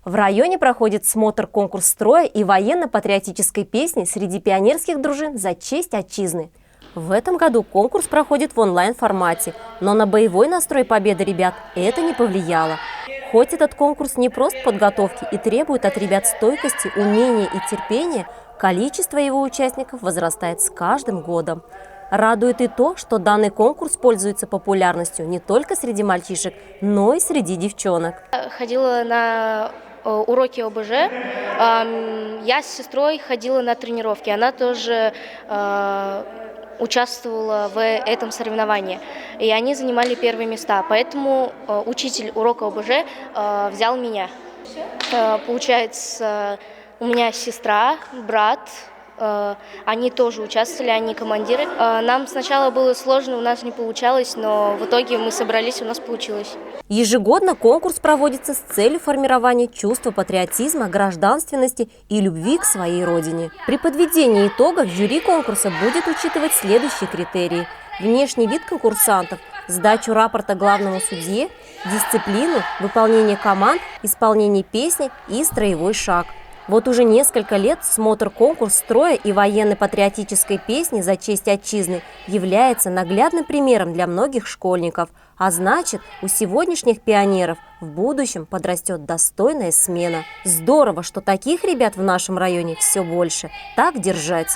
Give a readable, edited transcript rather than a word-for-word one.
В районе проходит смотр-конкурс строя и военно-патриотической песни среди пионерских дружин за честь отчизны. В этом году конкурс проходит в онлайн-формате, но на боевой настрой победы ребят это не повлияло. Хоть этот конкурс не просто подготовки и требует от ребят стойкости, умения и терпения, количество его участников возрастает с каждым годом. Радует и то, что данный конкурс пользуется популярностью не только среди мальчишек, но и среди девчонок. Ходила на уроки ОБЖ. Я с сестрой ходила на тренировки. Она тоже участвовала в этом соревновании. И они занимали первые места. Поэтому учитель урока ОБЖ взял меня. Получается, у меня сестра, брат. Они тоже участвовали, они командиры. Нам сначала было сложно, у нас не получалось, но в итоге мы собрались, у нас получилось. Ежегодно конкурс проводится с целью формирования чувства патриотизма, гражданственности и любви к своей родине. При подведении итогов жюри конкурса будет учитывать следующие критерии: внешний вид конкурсантов, сдачу рапорта главному судье, дисциплину, выполнение команд, исполнение песни и строевой шаг. Вот уже несколько лет смотр-конкурс строя и военно-патриотической песни за честь отчизны является наглядным примером для многих школьников. А значит, у сегодняшних пионеров в будущем подрастет достойная смена. Здорово, что таких ребят в нашем районе все больше. Так держать!